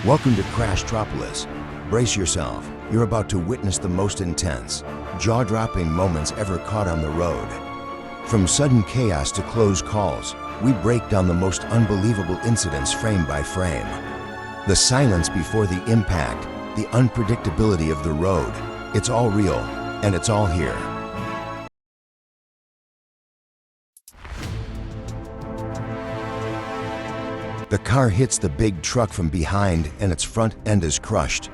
Welcome to Crash TROPOLIS. Brace yourself. You're about to witness the most intense, jaw-dropping moments ever caught on the road. From sudden chaos to close calls, we break down the most unbelievable incidents frame by frame. The silence before the impact, the unpredictability of the road, it's all real, and it's all here. The car hits the big truck from behind and its front end is crushed.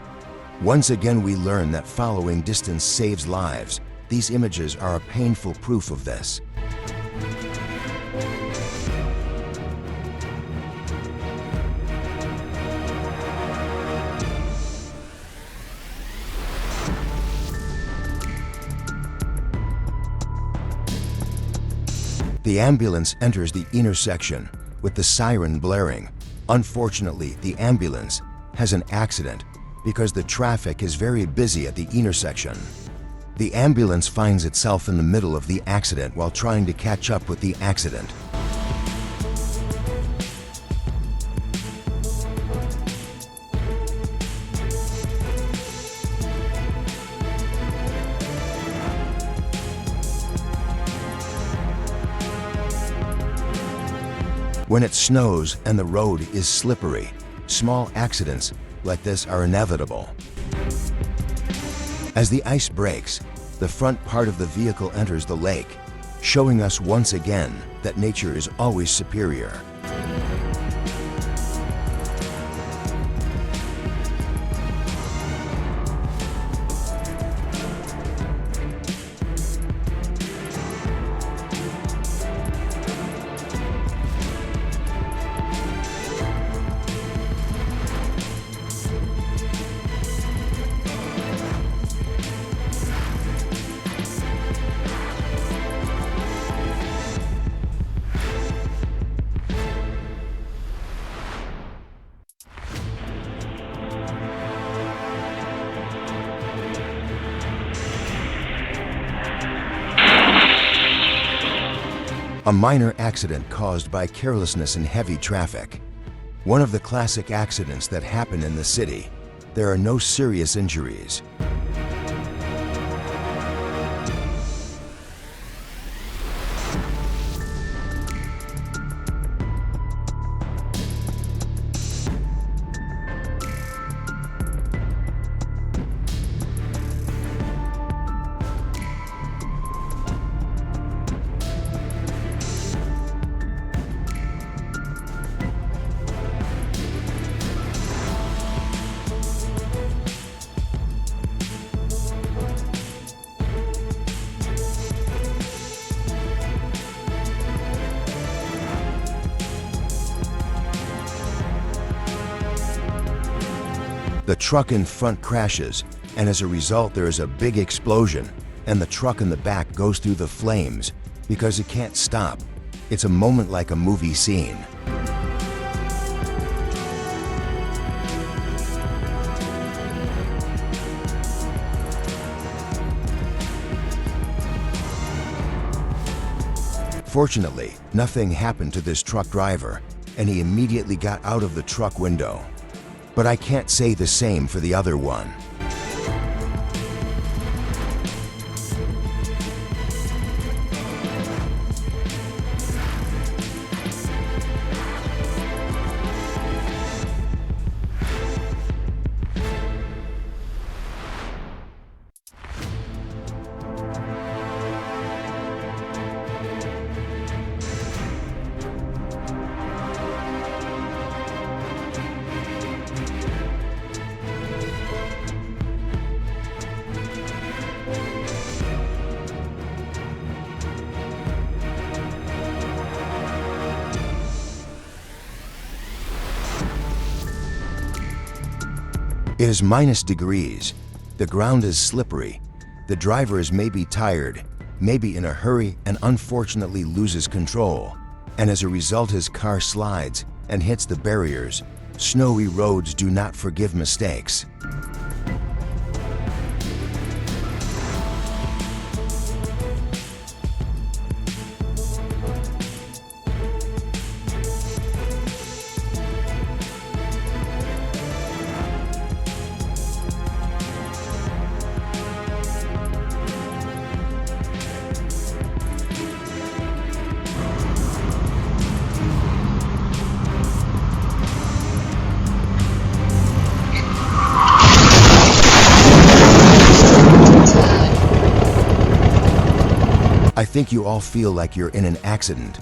Once again we learn that following distance saves lives. These images are a painful proof of this. The ambulance enters the intersection with the siren blaring. Unfortunately, the ambulance has an accident because the traffic is very busy at the intersection. The ambulance finds itself in the middle of the accident while trying to catch up with the accident. When it snows and the road is slippery, small accidents like this are inevitable. As the ice breaks, the front part of the vehicle enters the lake, showing us once again that nature is always superior. A minor accident caused by carelessness in heavy traffic. One of the classic accidents that happen in the city. There are no serious injuries. The truck in front crashes, and as a result there is a big explosion, and the truck in the back goes through the flames because it can't stop. It's a moment like a movie scene. Fortunately, nothing happened to this truck driver, and he immediately got out of the truck window. But I can't say the same for the other one. It is -degrees. The ground is slippery. The driver is maybe tired, maybe in a hurry, and unfortunately loses control. And as a result, his car slides and hits the barriers. Snowy roads do not forgive mistakes. I think you all feel like you're in an accident.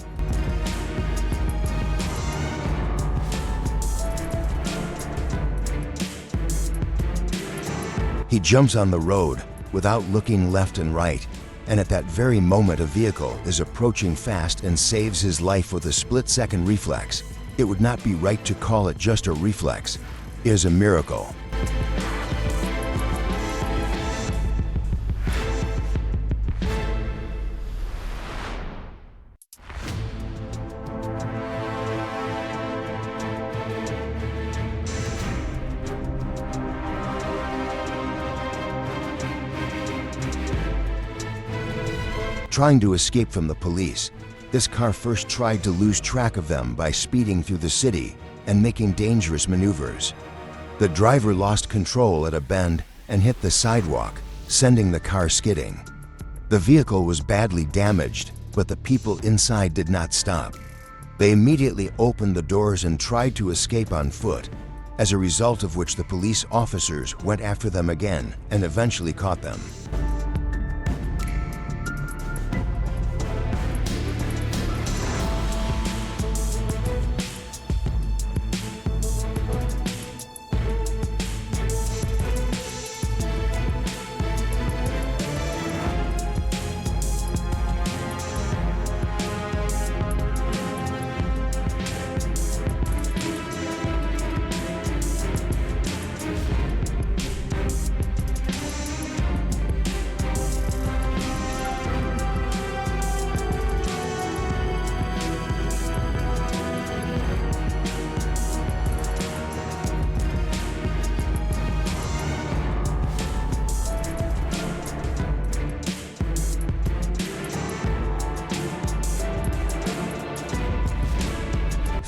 He jumps on the road without looking left and right, and at that very moment a vehicle is approaching fast and saves his life with a split-second reflex. It would not be right to call it just a reflex. It is a miracle. Trying to escape from the police, this car first tried to lose track of them by speeding through the city and making dangerous maneuvers. The driver lost control at a bend and hit the sidewalk, sending the car skidding. The vehicle was badly damaged, but the people inside did not stop. They immediately opened the doors and tried to escape on foot, as a result of which the police officers went after them again and eventually caught them.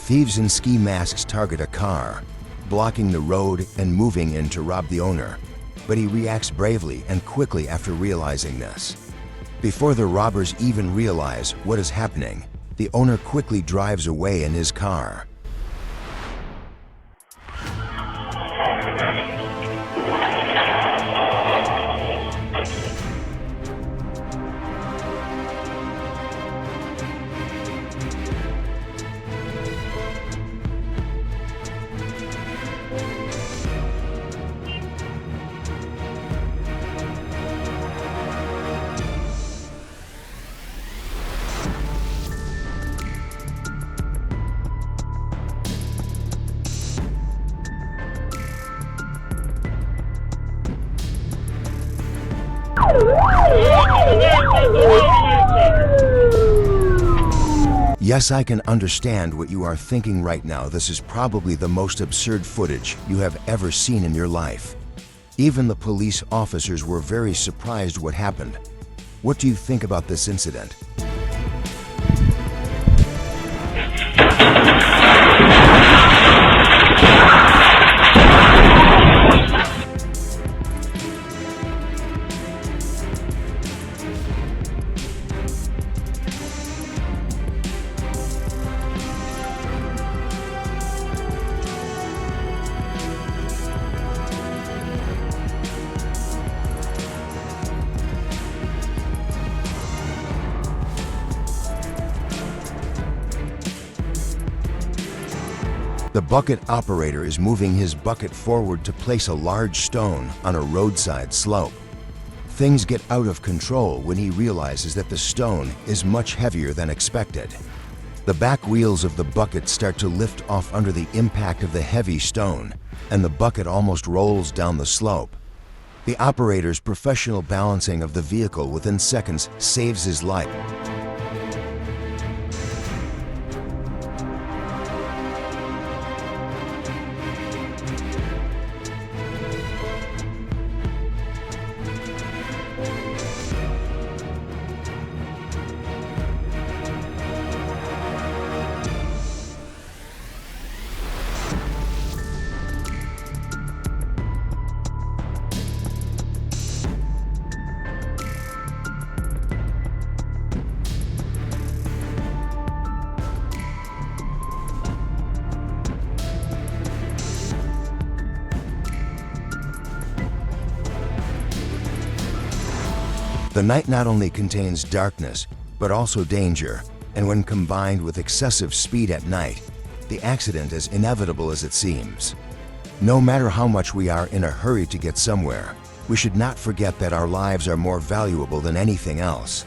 Thieves in ski masks target a car, blocking the road and moving in to rob the owner, but he reacts bravely and quickly after realizing this. Before the robbers even realize what is happening, the owner quickly drives away in his car. Yes, I can understand what you are thinking right now. This is probably the most absurd footage you have ever seen in your life. Even the police officers were very surprised what happened. What do you think about this incident? The bucket operator is moving his bucket forward to place a large stone on a roadside slope. Things get out of control when he realizes that the stone is much heavier than expected. The back wheels of the bucket start to lift off under the impact of the heavy stone, and the bucket almost rolls down the slope. The operator's professional balancing of the vehicle within seconds saves his life. The night not only contains darkness, but also danger, and when combined with excessive speed at night, the accident is inevitable as it seems. No matter how much we are in a hurry to get somewhere, we should not forget that our lives are more valuable than anything else.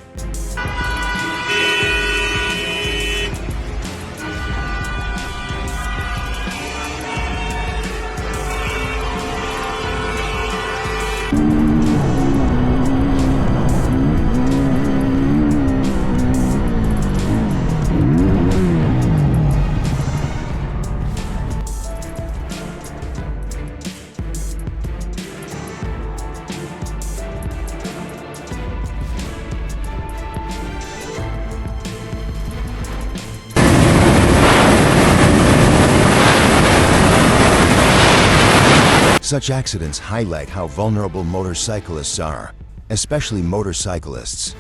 Such accidents highlight how vulnerable motorcyclists are, especially motorcyclists.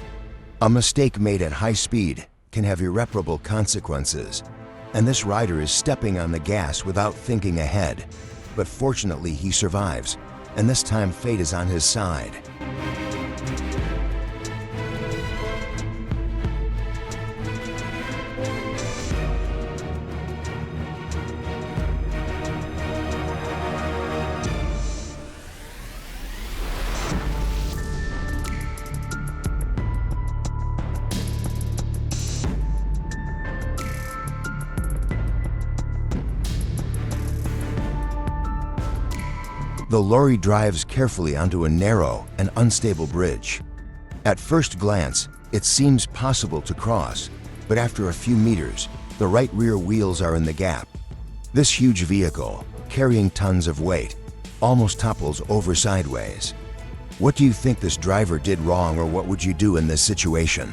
A mistake made at high speed can have irreparable consequences, and this rider is stepping on the gas without thinking ahead. But fortunately, he survives, and this time fate is on his side. The lorry drives carefully onto a narrow and unstable bridge. At first glance, it seems possible to cross, but after a few meters, the right rear wheels are in the gap. This huge vehicle, carrying tons of weight, almost topples over sideways. What do you think this driver did wrong, or what would you do in this situation?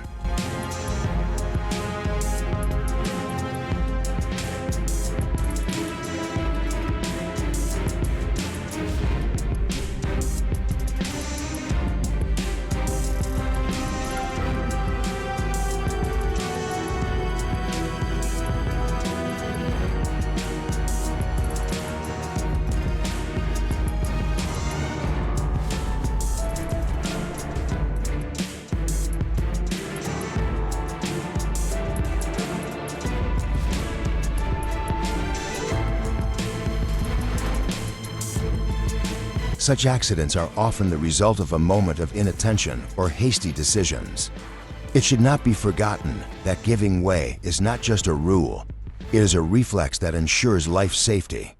Such accidents are often the result of a moment of inattention or hasty decisions. It should not be forgotten that giving way is not just a rule, it is a reflex that ensures life safety.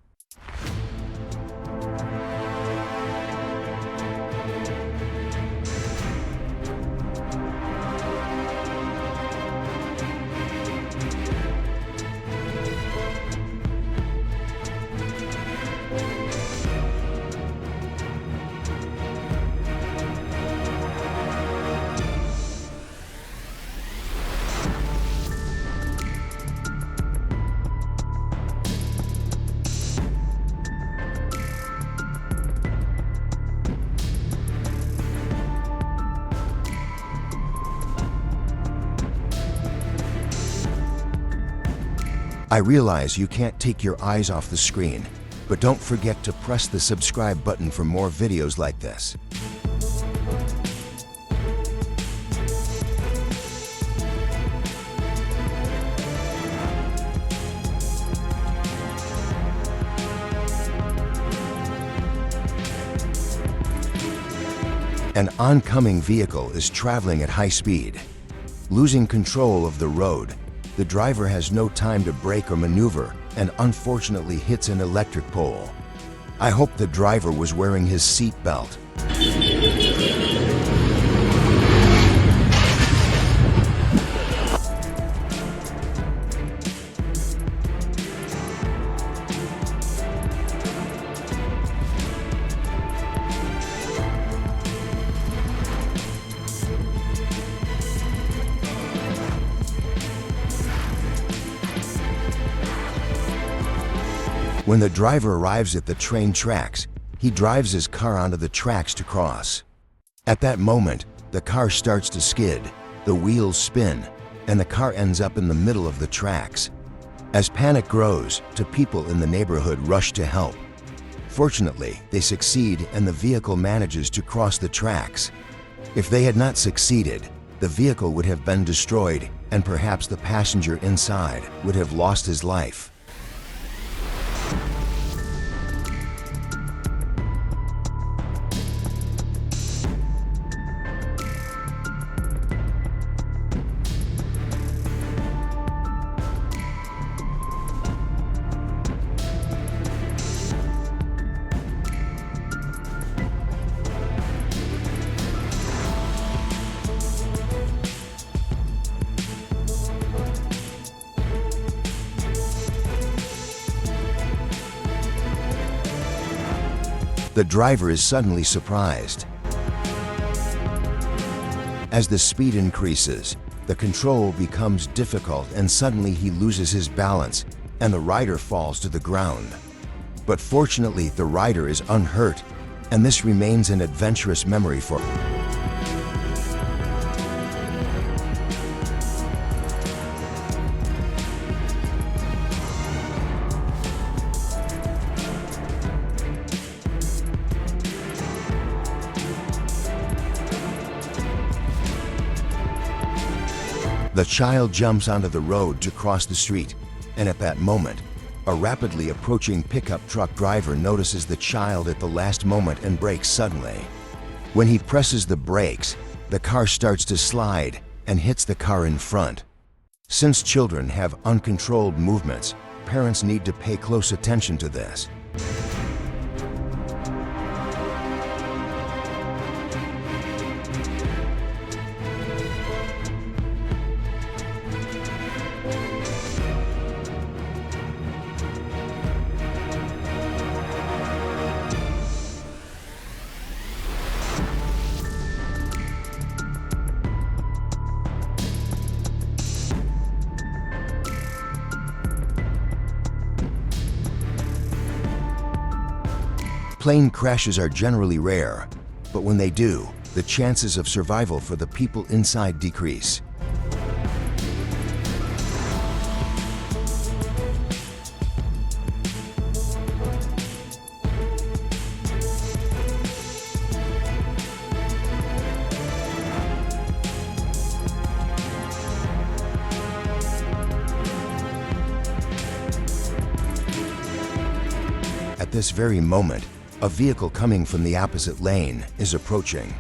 I realize you can't take your eyes off the screen, but don't forget to press the subscribe button for more videos like this. An oncoming vehicle is traveling at high speed. Losing control of the road, the driver has no time to brake or maneuver and unfortunately hits an electric pole. I hope the driver was wearing his seat belt. When the driver arrives at the train tracks, he drives his car onto the tracks to cross. At that moment, the car starts to skid, the wheels spin, and the car ends up in the middle of the tracks. As panic grows, two people in the neighborhood rush to help. Fortunately, they succeed and the vehicle manages to cross the tracks. If they had not succeeded, the vehicle would have been destroyed and perhaps the passenger inside would have lost his life. The driver is suddenly surprised. As the speed increases, the control becomes difficult and suddenly he loses his balance and the rider falls to the ground. But fortunately, the rider is unhurt and this remains an adventurous memory for him. The child jumps onto the road to cross the street, and at that moment, a rapidly approaching pickup truck driver notices the child at the last moment and brakes suddenly. When he presses the brakes, the car starts to slide and hits the car in front. Since children have uncontrolled movements, parents need to pay close attention to this. Plane crashes are generally rare, but when they do, the chances of survival for the people inside decrease. At this very moment, a vehicle coming from the opposite lane is approaching.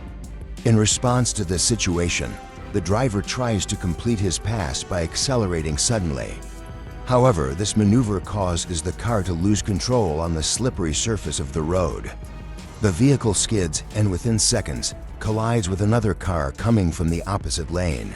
In response to this situation, the driver tries to complete his pass by accelerating suddenly. However, this maneuver causes the car to lose control on the slippery surface of the road. The vehicle skids and within seconds collides with another car coming from the opposite lane.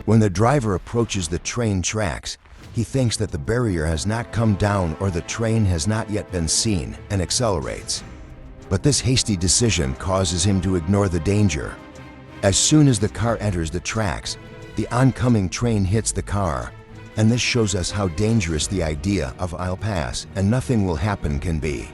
When the driver approaches the train tracks, he thinks that the barrier has not come down or the train has not yet been seen and accelerates. But this hasty decision causes him to ignore the danger. As soon as the car enters the tracks, the oncoming train hits the car, and this shows us how dangerous the idea of "I'll pass and nothing will happen" can be.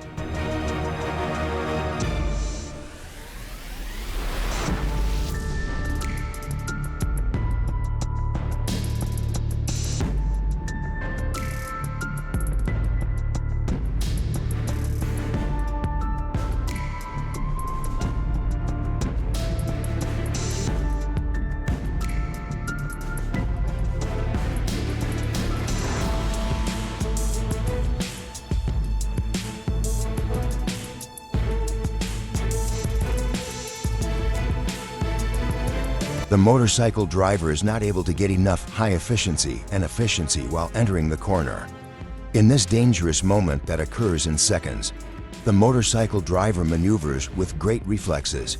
The motorcycle driver is not able to get enough high efficiency and efficiency while entering the corner. In this dangerous moment that occurs in seconds, the motorcycle driver maneuvers with great reflexes.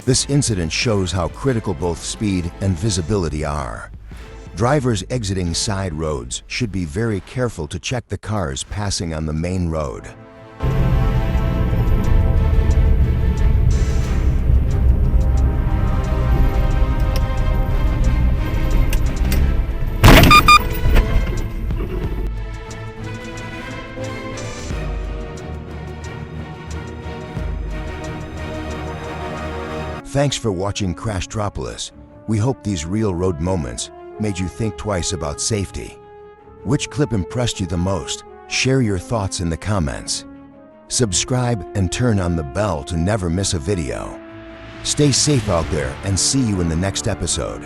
This incident shows how critical both speed and visibility are. Drivers exiting side roads should be very careful to check the cars passing on the main road. Thanks for watching TROPOLIS. We hope these real road moments made you think twice about safety. Which clip impressed you the most? Share your thoughts in the comments. Subscribe and turn on the bell to never miss a video. Stay safe out there and see you in the next episode.